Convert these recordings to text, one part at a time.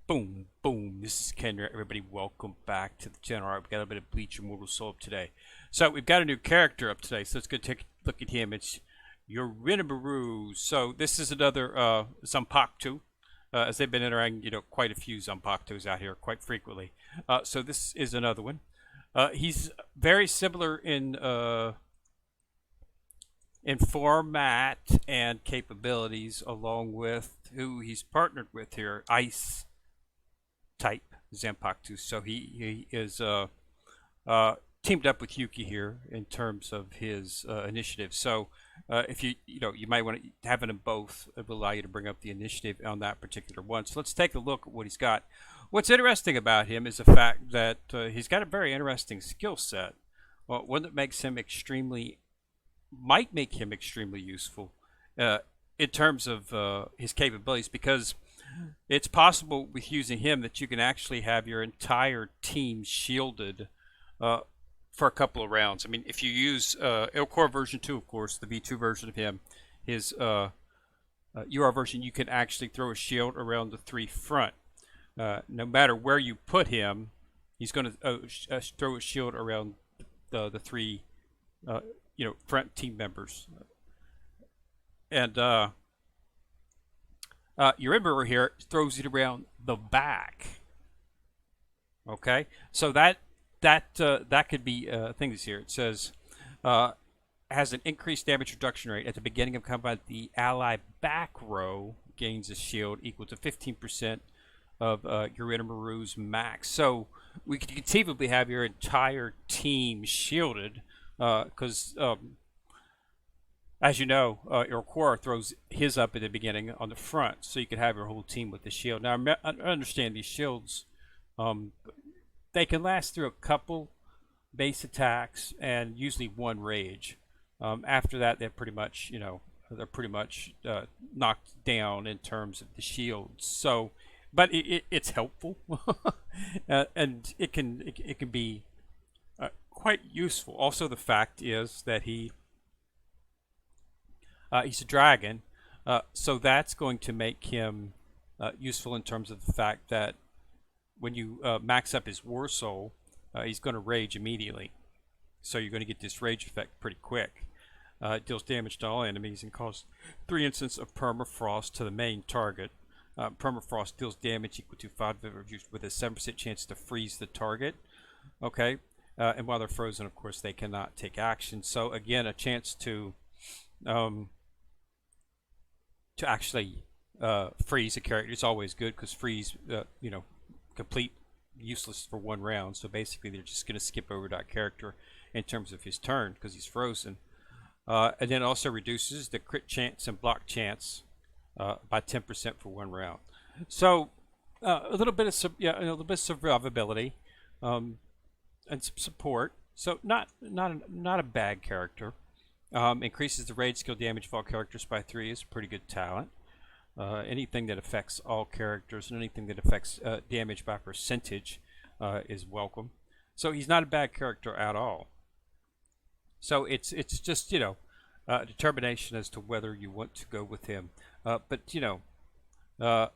Boom, boom. This is Kendra. Everybody, welcome back to the channel. All right, we've got a bit of Bleach Immortal Soul up today. So we've got a new character up today. So let's go take a look at him. It's Hyorinmaru. So this is another Zanpakuto. As they've been entering, quite a few Zanpakutos out here quite frequently. So this is another one. He's very similar in format and capabilities, along with who he's partnered with here, Ice type Zanpakuto. So he is teamed up with Yuki here in terms of his initiative. So if you might want to having them both, it will allow you to bring up the initiative on that particular one. So let's take a look at what he's got. What's interesting about him is the fact that he's got a very interesting skill set. One that might make him extremely useful in terms of his capabilities, because it's possible with using him that you can actually have your entire team shielded for a couple of rounds. I mean, if you use Core version 2, of course, the V2 version of him, his UR version, you can actually throw a shield around the 3 front. No matter where you put him, he's going to throw a shield around the 3 front team members. And you remember here, throws it around the back. Okay, so that could be things here. It says has an increased damage reduction rate at the beginning of combat. The ally back row gains a shield equal to 15% of Hyorinmaru's max. So we could conceivably have your entire team shielded, because as you know, your core throws his up at the beginning on the front, so you could have your whole team with the shield. Now, I understand these shields, they can last through a couple base attacks and usually one rage. After that, they're pretty much, knocked down in terms of the shields. So, but it's helpful, and it can be quite useful. Also, the fact is that he's a dragon, so that's going to make him useful in terms of the fact that when you max up his war soul, he's going to rage immediately. So you're going to get this rage effect pretty quick. It deals damage to all enemies and causes 3 instances of permafrost to the main target. Permafrost deals damage equal to 5 with a 7% chance to freeze the target. Okay, and while they're frozen, of course, they cannot take action. So again, a chance to actually freeze a character is always good, because freeze, complete useless for 1 round. So basically, they're just going to skip over that character in terms of his turn because he's frozen. And then also reduces the crit chance and block chance by 10% for 1 round. So a little bit of survivability and some support. So not a bad character. Increases the rage skill damage of all characters by 3 is a pretty good talent. Anything that affects all characters and anything that affects damage by percentage is welcome. So he's not a bad character at all. So it's just determination as to whether you want to go with him. But a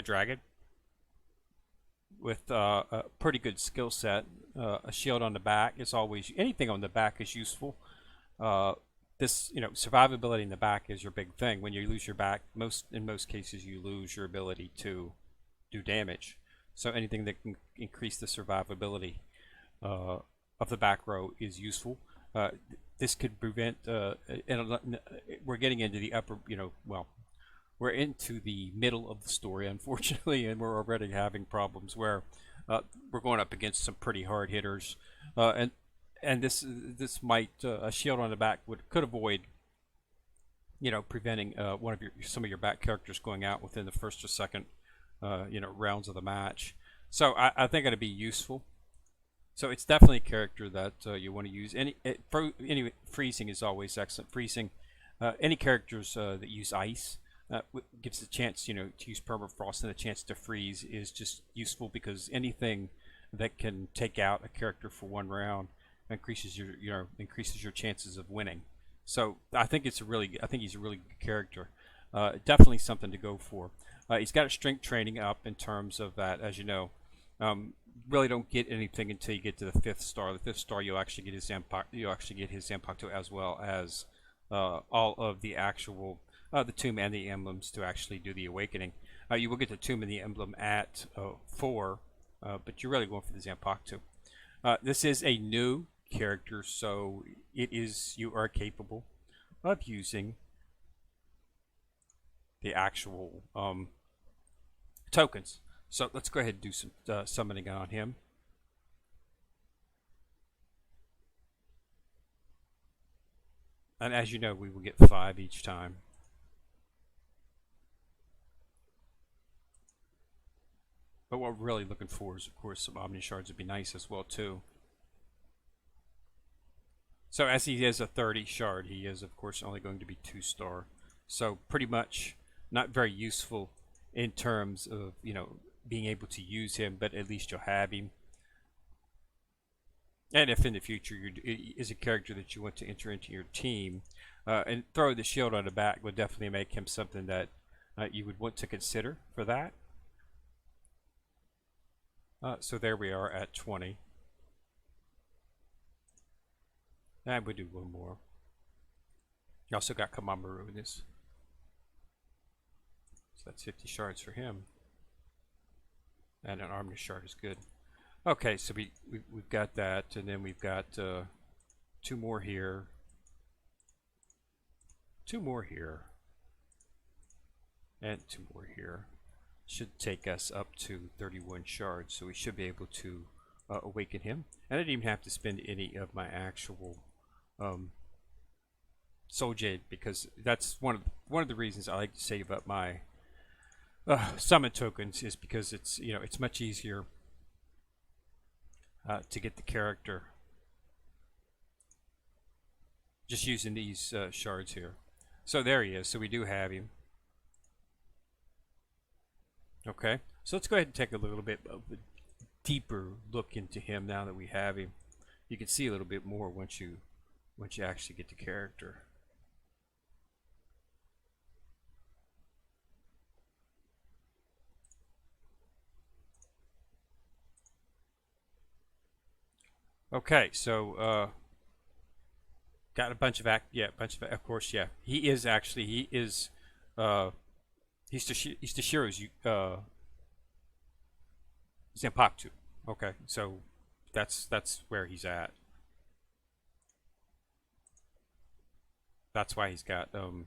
dragon with a pretty good skill set, a shield on the back is always, anything on the back is useful. This survivability in the back is your big thing. When you lose your back, in most cases you lose your ability to do damage. So anything that can increase the survivability of the back row is useful. This could prevent we're getting into the upper, we're into the middle of the story, unfortunately, and we're already having problems where we're going up against some pretty hard hitters, and this might, a shield on the back could avoid preventing some of your back characters going out within the first or second rounds of the match. So I think it'd be useful. So it's definitely a character that you want to use. Anyway, freezing is always excellent. Freezing, any characters that use ice gives a chance, to use permafrost, and a chance to freeze is just useful, because anything that can take out a character for 1 round increases your chances of winning. So I think he's a really good character. Definitely something to go for. He's got a strength training up in terms of that, as you know. Really don't get anything until you get to the 5th star. The 5th star, you'll actually get his Zanpakuto as well as all of the actual the tomb and the emblems to actually do the awakening. You will get the tomb and the emblem at 4, but you're really going for the Zanpakuto. This is a new character, so you are capable of using the actual tokens. So let's go ahead and do some summoning on him. And as you know, we will get 5 each time. But what we're really looking for is, of course, some Omni Shards would be nice as well, too. So as he is a 30 shard, he is, of course, only going to be 2-star. So pretty much not very useful in terms of, being able to use him, but at least you'll have him. And if in the future is a character that you want to enter into your team, and throw the shield on the back would definitely make him something that you would want to consider for that. So there we are at 20. And we'll do one more. You also got Hyorinmaru in this. So that's 50 shards for him. And an Omni Shard is good. Okay, so we've got that, and then we've got 2 more here. 2 more here. And 2 more here. Should take us up to 31 shards, so we should be able to awaken him. And I didn't even have to spend any of my actual Soul Jade, because that's one of the reasons I like to save up my summon tokens, is because it's it's much easier to get the character just using these shards here. So there he is. So we do have him. Okay, so let's go ahead and take a little bit of a deeper look into him now that we have him. You can see a little bit more once you actually get the character. Okay, so got a bunch of of course, yeah. He's Tashiro's Zanpakuto. Okay, so that's where he's at. That's why he's got a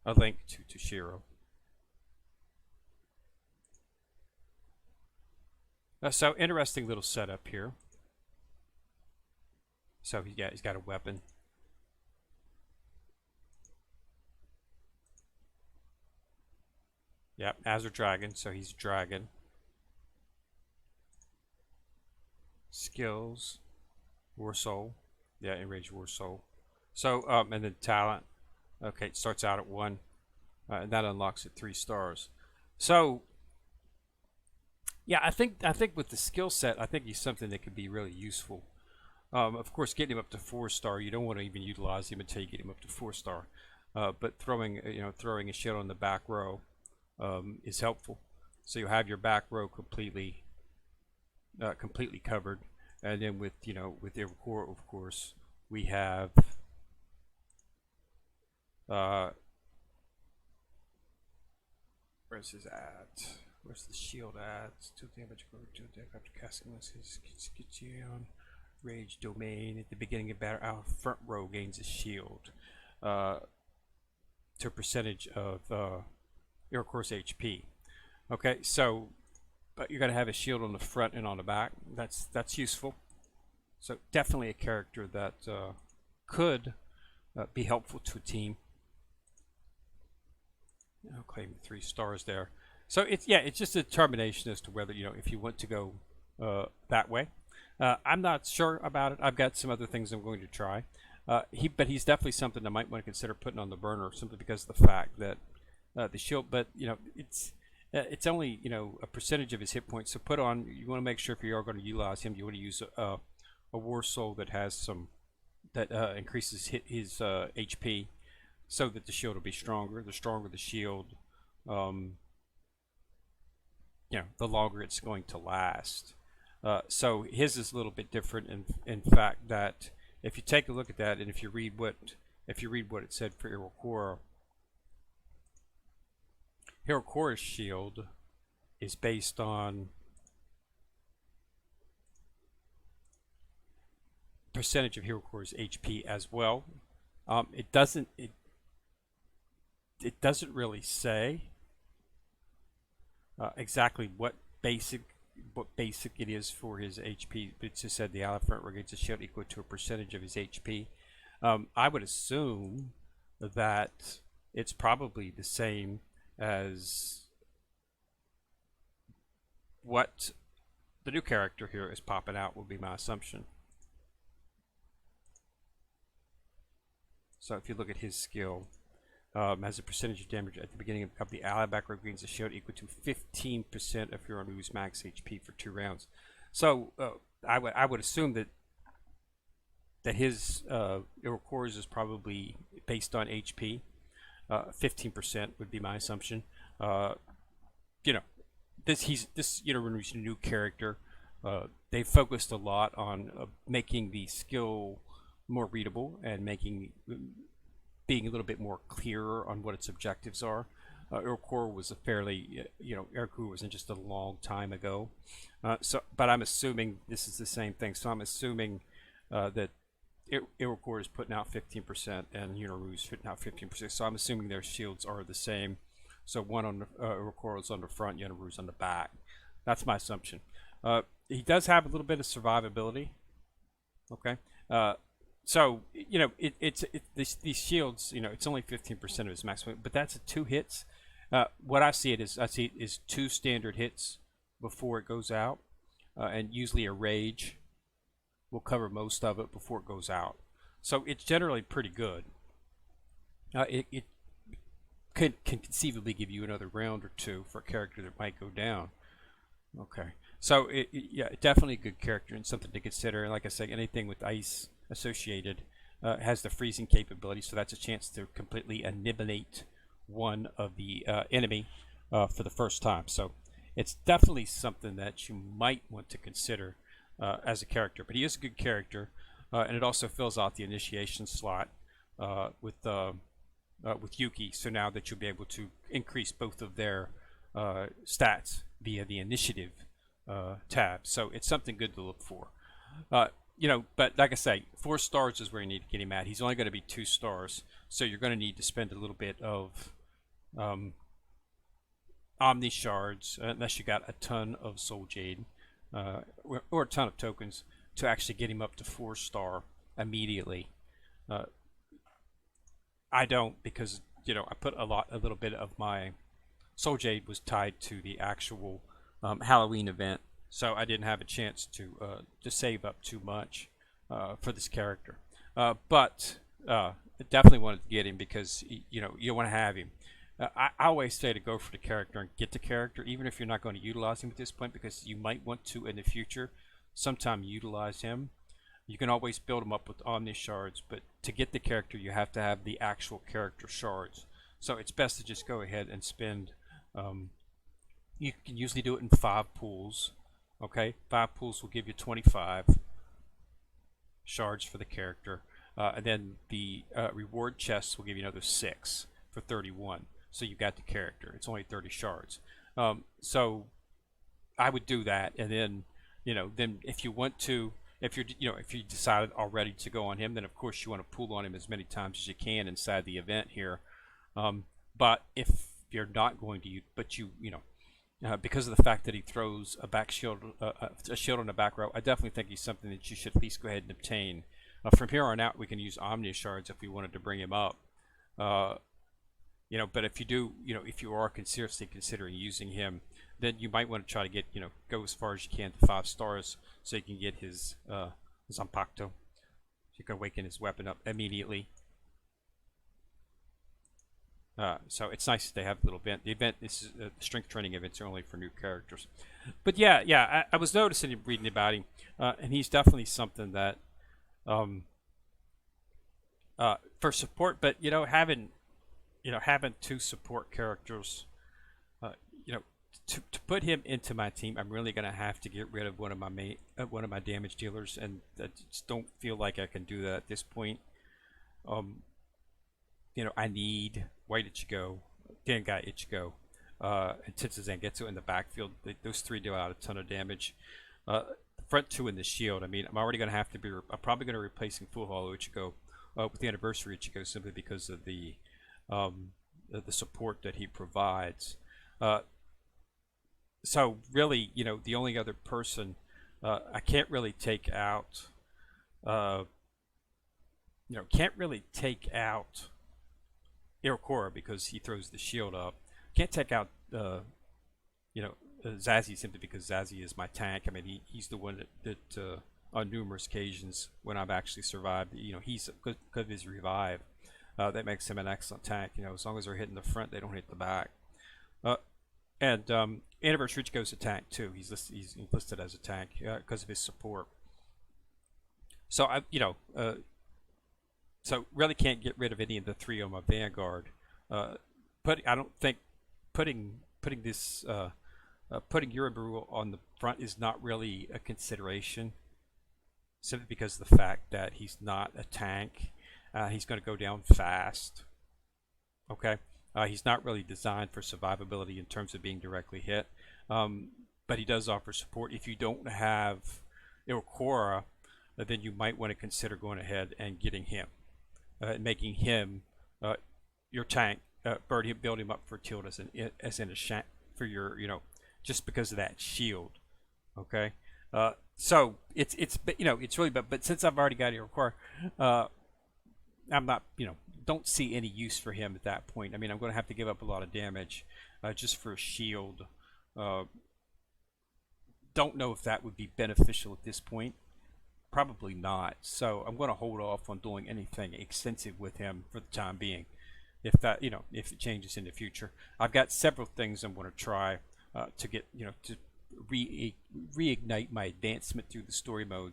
link to Tashiro. So interesting little setup here. So he's got a weapon. Yep, Azure Dragon, so he's dragon. Skills, War Soul. Yeah, Enraged War Soul. So, and then talent. Okay, it starts out at 1, and that unlocks at 3 stars. So, yeah, I think with the skill set, I think he's something that could be really useful. Of course, getting him up to 4-star, you don't want to even utilize him until you get him up to 4-star. But throwing a shield on the back row is helpful. So you have your back row completely covered, and then with every core, of course, we have where's his at? Where's the shield at? 2 damage after casting this. Gets you on Rage Domain at the beginning of battle. Our front row gains a shield to a percentage of your course HP. Okay, so but you're gonna have a shield on the front and on the back. That's useful. So definitely a character that could be helpful to a team. I'll claim 3 stars there. So it's just a determination as to whether if you want to go that way. I'm not sure about it. I've got some other things I'm going to try. But he's definitely something I might want to consider putting on the burner, simply because of the fact that the shield. But it's only a percentage of his hit points. So put on. You want to make sure if you are going to utilize him, you want to use a War Soul that has some that increases his HP. so that the shield will be stronger. The stronger the shield, um, the longer it's going to last. So his is a little bit different in fact that if you take a look at that and if you read what it said for Hirokora's shield is based on percentage of Hirokora's HP as well. It doesn't really say exactly what basic it is for his HP, but it just said the ally front regains a shield equal to a percentage of his HP. I would assume that it's probably the same as what the new character here is popping out, would be my assumption. So if you look at his skill, has a percentage of damage at the beginning of the ally background gains a shield equal to 15% of Hyorinmaru's max HP for 2 rounds. So I would assume that his Iroquois is probably based on HP. 15% would be my assumption. This Hyorinmaru's a new character. They focused a lot on making the skill more readable and being a little bit more clearer on what its objectives are. Iroquois was a fairly, Iroquois wasn't just a long time ago. But I'm assuming this is the same thing. So I'm assuming that Iroquois is putting out 15% and Hyorinmaru is putting out 15%. So I'm assuming their shields are the same. So one on Iroquois is on the front, Hyorinmaru is on the back. That's my assumption. He does have a little bit of survivability. Okay. So these shields, it's only 15% of his maximum, but that's 2 hits. What I see is 2 standard hits before it goes out, and usually a rage will cover most of it before it goes out. So it's generally pretty good. It can conceivably give you another round or 2 for a character that might go down. Okay, so definitely a good character and something to consider. And like I say, anything with ice associated has the freezing capability, so that's a chance to completely annihilate one of the enemy for the first time. So it's definitely something that you might want to consider as a character. But he is a good character, and it also fills out the initiation slot with Yuki. So now that you'll be able to increase both of their stats via the initiative tab. So it's something good to look for. But like I say, 4 stars is where you need to get him at. He's only going to be 2 stars, so you're going to need to spend a little bit of Omni shards, unless you got a ton of Soul Jade or a ton of tokens to actually get him up to 4-star immediately. I don't, because I put a little bit of my Soul Jade was tied to the actual Halloween event. So I didn't have a chance to save up too much for this character, but I definitely wanted to get him because you want to have him. I always say to go for the character and get the character, even if you're not going to utilize him at this point, because you might want to in the future sometime utilize him. You can always build him up with Omni shards, but to get the character you have to have the actual character shards. So it's best to just go ahead and spend. You can usually do it in 5 pools. Okay, 5 pools will give you 25 shards for the character, and then the reward chests will give you another 6 for 31. So you got the character. It's only 30 shards. So I would do that, and then then if you want to, if you decided already to go on him, then of course you want to pool on him as many times as you can inside the event here. But if you're not going to, because of the fact that he throws a back shield, a shield on the back row, I definitely think he's something that you should at least go ahead and obtain. From here on out, we can use Omnia shards if we wanted to bring him up. But if you do, if you are seriously considering using him, then you might want to try to get, go as far as you can to 5 stars, so you can get his Zanpakuto. So you can awaken his weapon up immediately. So it's nice that they have a little event. The event, this is strength training events are only for new characters. But yeah, I was noticing and reading about him, and he's definitely something that for support. But having having two support characters, uh, you know, to put him into my team, I'm really going to have to get rid of one of my damage dealers, and I just don't feel like I can do that at this point. Um, I need White Ichigo, Dengai Ichigo, and Tetsu Zangetsu in the backfield. Those three deal out a ton of damage. Front two in the shield. I mean, I'm already going to have to be. I'm probably going to replacing Full Hollow Ichigo with the Anniversary Ichigo simply because of the support that he provides. So really, the only other person I can't really take out. Uh, can't really take out Irokora because he throws the shield up. Can't take out Zazie simply because Zazie is my tank. I mean, he's the one that on numerous occasions when I've actually survived, he's because of his revive. That makes him an excellent tank. As long as they're hitting the front, they don't hit the back. And Anniversary goes to tank too. He's listed as a tank because of his support. So so really can't get rid of any of the three on my Vanguard. But I don't think putting Hyorinmaru on the front is not really a consideration, simply because of the fact that he's not a tank. He's going to go down fast. Okay, he's not really designed for survivability in terms of being directly hit, but he does offer support. If you don't have Irokora, then you might want to consider going ahead and getting him, making him your tank. Build him up for tilt as in a for your just because of that shield. Okay, so it's really but since I've already got Irokora, I'm not don't see any use for him at that point. I mean, I'm going to have to give up a lot of damage just for a shield. Don't know if that would be beneficial at this point. Probably not. So I'm going to hold off on doing anything extensive with him for the time being. If that if it changes in the future, I've got several things I'm going to try to get to reignite my advancement through the story mode.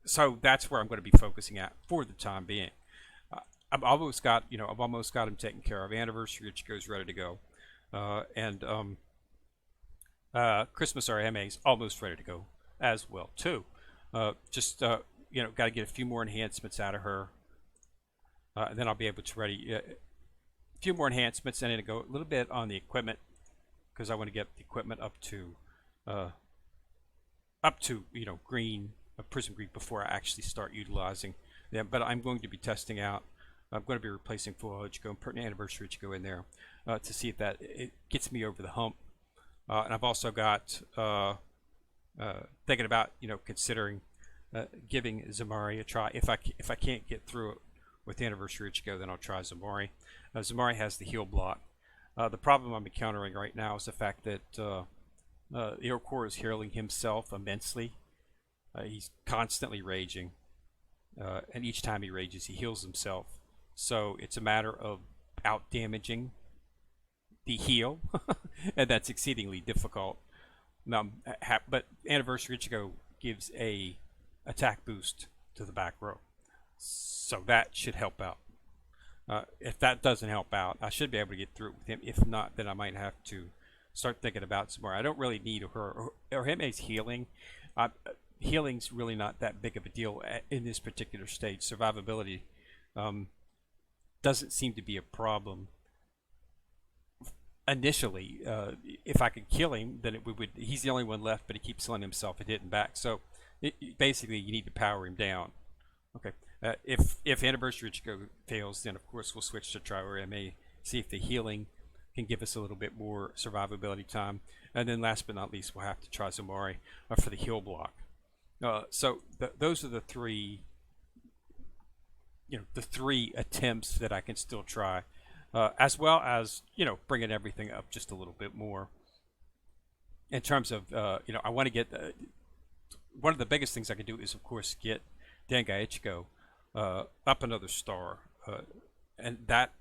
So that's where I'm going to be focusing at for the time being. I've almost got him taken care of. Anniversary Ichigo's ready to go, and Christmas RMA's almost ready to go as well too. Just got to get a few more enhancements out of her, and then I'll be able to ready a few more enhancements, and then go a little bit on the equipment because I want to get the equipment up to green, prism green before I actually start utilizing them. But I'm going to be testing out. I'm going to be replacing Full Ichigo and putting Anniversary Ichigo in there to see if it gets me over the hump. And I've also got thinking about considering giving Zamari a try. If I can't get through it with Anniversary Ichigo, then I'll try Zamari. Zamari has the heal block. The problem I'm encountering right now is the fact that Irokora is healing himself immensely. He's constantly raging, and each time he rages, he heals himself. So it's a matter of out damaging the heal, and that's exceedingly difficult. But Anniversary Ichigo gives a attack boost to the back row, so that should help out. If that doesn't help out, I should be able to get through it with him. If not, then I might have to start thinking about some more. I don't really need her or him healing. Healing's really not that big of a deal in this particular stage. Survivability doesn't seem to be a problem initially. If I could kill him, then he's the only one left, but he keeps healing himself and hitting back. So basically, you need to power him down. Okay. If Anniversary Ichigo fails, then of course we'll switch to Triora MA, see if the healing can give us a little bit more survivability time, and then last but not least, we'll have to try Zamari for the heal block. So those are the three, the three attempts that I can still try, as well as bringing everything up just a little bit more. In terms of I want to get one of the biggest things I can do is of course get Dengai Ichigo up another star, and that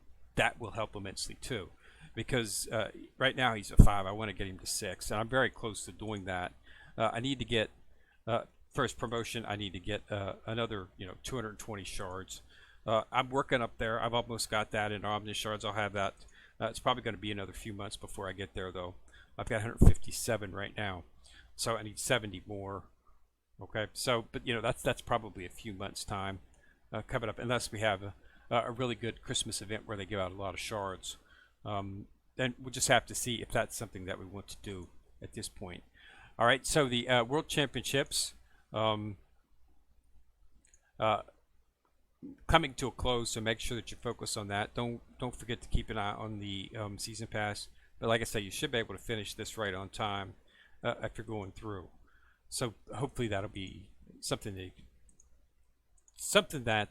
will help immensely too, because right now he's a 5. I want to get him to 6, and I'm very close to doing that. I need to get first promotion. I need to get another 220 shards, I'm working up there. I've almost got that in Omni Shards. I'll have that. It's probably going to be another few months before I get there, though. I've got 157 right now, so I need 70 more. Okay, so but you know that's probably a few months time coming up, unless we have a really good Christmas event where they give out a lot of shards. Then we'll just have to see if that's something that we want to do at this point. All right, so the World Championships. Coming to a close, so make sure that you focus on that. Don't forget to keep an eye on the season pass. But like I say, you should be able to finish this right on time after going through. So hopefully that'll be something that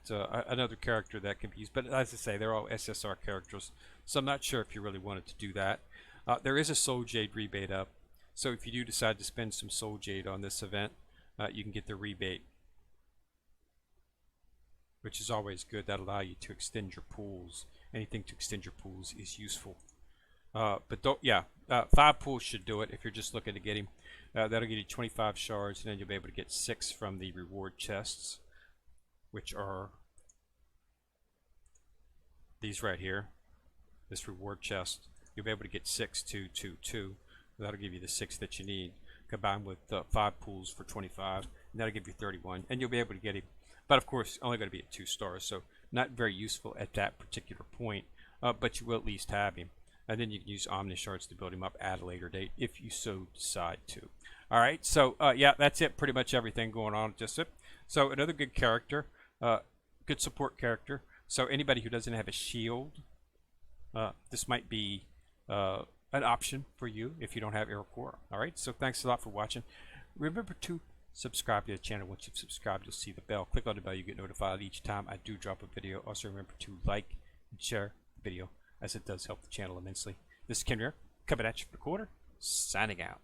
another character that can be used. But as I say, they're all SSR characters, so I'm not sure if you really wanted to do that. There is a Soul Jade rebate up, so if you do decide to spend some Soul Jade on this event, you can get the rebate, which is always good. That'll allow you to extend your pools. Anything to extend your pools is useful. But don't, 5 pools should do it if you're just looking to get him. That'll get you 25 shards, and then you'll be able to get 6 from the reward chests, which are these right here. This reward chest, you'll be able to get 6, 2, 2, 2. That'll give you the 6 that you need, combined with 5 pools for 25, and that'll give you 31, and you'll be able to get him. But of course, only going to be at 2 stars, so not very useful at that particular point. But you will at least have him, and then you can use Omni Shards to build him up at a later date if you so decide to. All right, so yeah, that's it. Pretty much everything going on. Just it. So another good character, good support character. So anybody who doesn't have a shield, this might be an option for you if you don't have Aircore. All right, so thanks a lot for watching. Remember to subscribe to the channel. Once you've subscribed, you'll see the bell. Click on the bell, you get notified each time I do drop a video. Also remember to like and share the video, as it does help the channel immensely. This is Ken here, coming at you for the quarter, signing out.